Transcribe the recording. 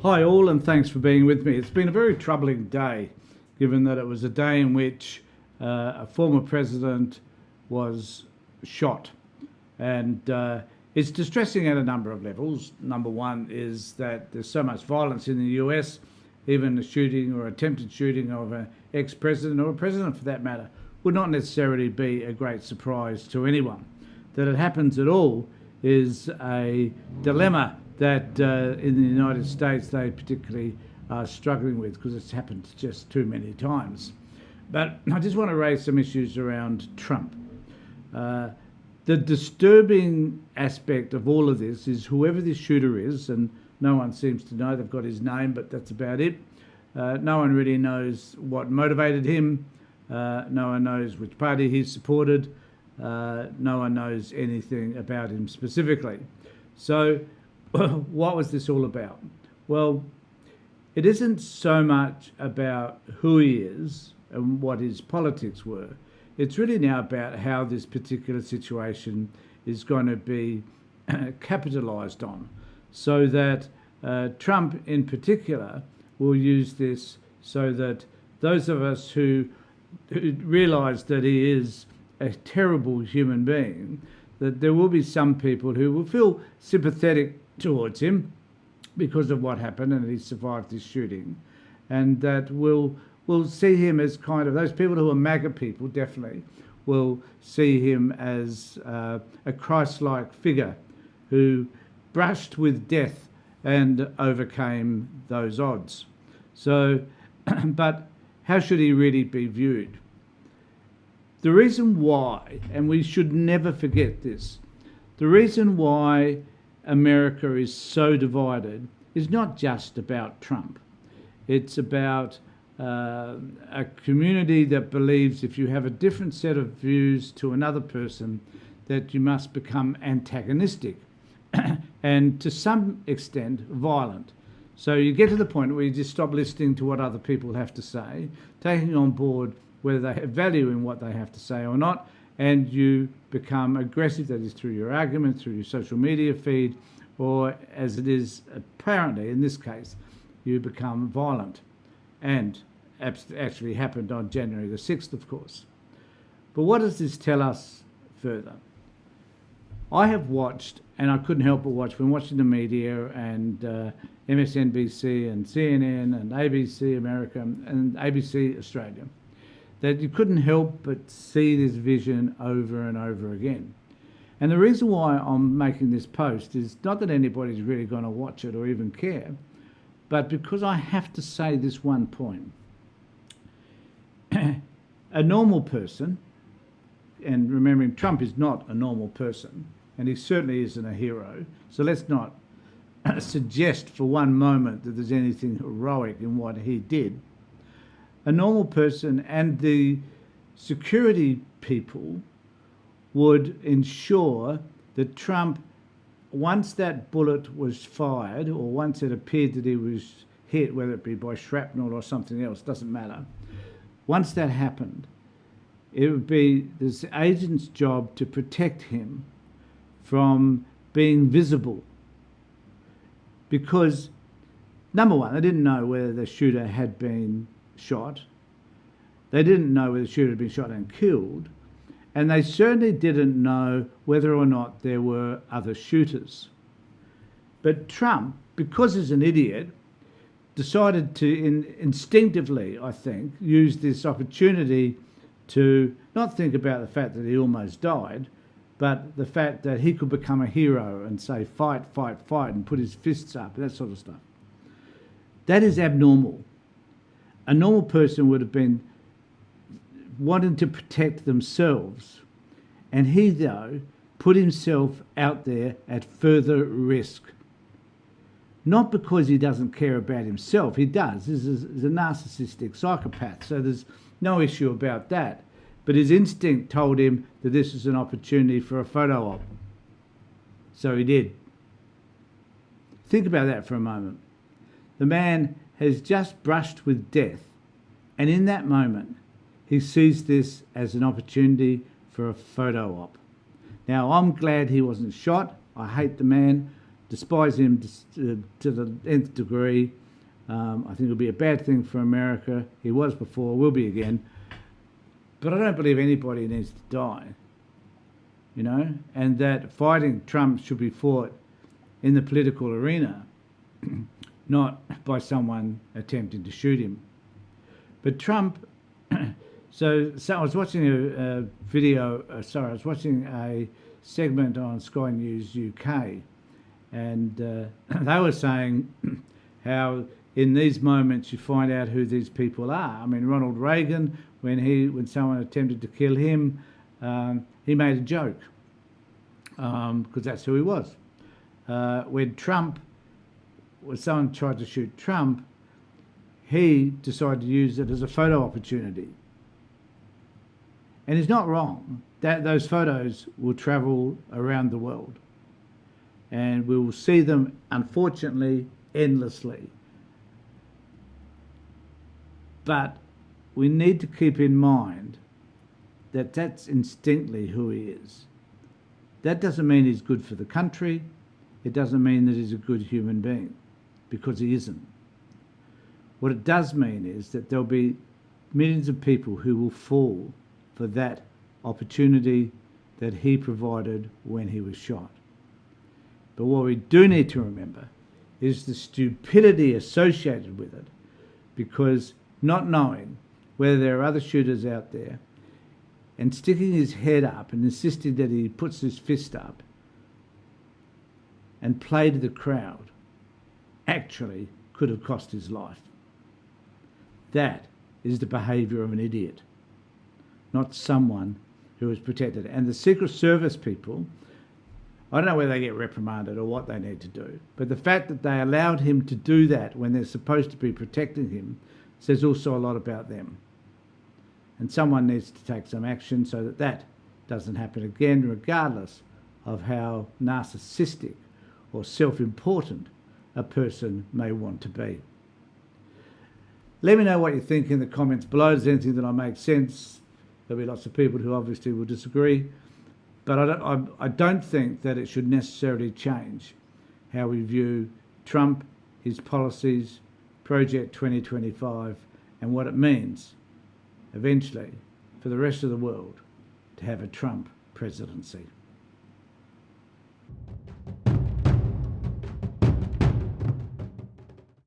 Hi all, and thanks for being with me. It's been a very troubling day, given that it was a day in which a former president was shot. And it's distressing at a number of levels. Number one is that there's so much violence in the US, even a shooting or attempted shooting of an ex-president or a president for that matter would not necessarily be a great surprise to anyone. That it happens at all is a dilemma that in the United States they particularly are struggling with, because it's happened just too many times. But I just want to raise some issues around Trump. The disturbing aspect of all of this is whoever this shooter is, and no one seems to know, they've got his name, but that's about it. No one really knows what motivated him. No one knows which party he supported. No one knows anything about him specifically. So what was this all about? Well, it isn't so much about who he is and what his politics were. It's really now about how this particular situation is going to be capitalised on, so that Trump in particular will use this so that those of us who realise that he is a terrible human being, that there will be some people who will feel sympathetic towards him because of what happened and he survived this shooting, and that will see him as kind of, those people who are MAGA people definitely will see him as a Christ-like figure who brushed with death and overcame those odds. So, but how should he really be viewed? The reason why, and we should never forget this, the reason why America is so divided is not just about Trump. It's about a community that believes if you have a different set of views to another person, that you must become antagonistic and to some extent violent. So you get to the point where you just stop listening to what other people have to say, taking on board whether they have value in what they have to say or not, and you become aggressive, that is through your argument, through your social media feed, or as it is apparently in this case, you become violent. And actually happened on January the 6th, of course. But what does this tell us further? I have watched, and I couldn't help but watch, been watching the media and MSNBC and CNN and ABC America and ABC Australia, that you couldn't help but see this vision over and over again. And the reason why I'm making this post is not that anybody's really going to watch it or even care, but because I have to say this one point. A normal person, and remembering Trump is not a normal person, and he certainly isn't a hero, so let's not suggest for one moment that there's anything heroic in what he did. A normal person and the security people would ensure that Trump, once that bullet was fired, or once it appeared that he was hit, whether it be by shrapnel or something else, doesn't matter. Once that happened, it would be this agent's job to protect him from being visible. Because, number one, they didn't know whether the shooter had been shot. They didn't know whether the shooter had been shot and killed. And they certainly didn't know whether or not there were other shooters. But Trump, because he's an idiot, decided to instinctively, I think, use this opportunity to not think about the fact that he almost died, but the fact that he could become a hero and say, fight, fight, fight, and put his fists up, that sort of stuff. That is abnormal. A normal person would have been wanting to protect themselves, and he, though, put himself out there at further risk. Not because he doesn't care about himself, he does. He's a narcissistic psychopath, so there's no issue about that. But his instinct told him that this is an opportunity for a photo op. So he did. Think about that for a moment. The man has just brushed with death, and in that moment, he sees this as an opportunity for a photo op. Now, I'm glad he wasn't shot. I hate the man, despise him to the nth degree. I think it'll be a bad thing for America. He was before, will be again. But I don't believe anybody needs to die, you know, and that fighting Trump should be fought in the political arena, not by someone attempting to shoot him. But Trump, so I was watching a video, I was watching a segment on Sky News UK, and they were saying how in these moments you find out who these people are. I mean, Ronald Reagan, when someone attempted to kill him, he made a joke, because that's who he was. When someone tried to shoot Trump, he decided to use it as a photo opportunity. And he's not wrong. Those photos will travel around the world. And we will see them, unfortunately, endlessly. But we need to keep in mind that that's instinctively who he is. That doesn't mean he's good for the country. It doesn't mean that he's a good human being, because he isn't. What it does mean is that there'll be millions of people who will fall for that opportunity that he provided when he was shot. But what we do need to remember is the stupidity associated with it, because not knowing whether there are other shooters out there and sticking his head up and insisting that he puts his fist up and play to the crowd actually could have cost his life. That is the behaviour of an idiot, not someone who is protected. And the Secret Service people, I don't know whether they get reprimanded or what they need to do, but the fact that they allowed him to do that when they're supposed to be protecting him says also a lot about them. And someone needs to take some action so that that doesn't happen again, regardless of how narcissistic or self-important a person may want to be. Let me know what you think in the comments below. If there's anything that I make sense, there'll be lots of people who obviously will disagree, but I don't think that it should necessarily change how we view Trump, his policies, Project 2025, and what it means eventually for the rest of the world to have a Trump presidency.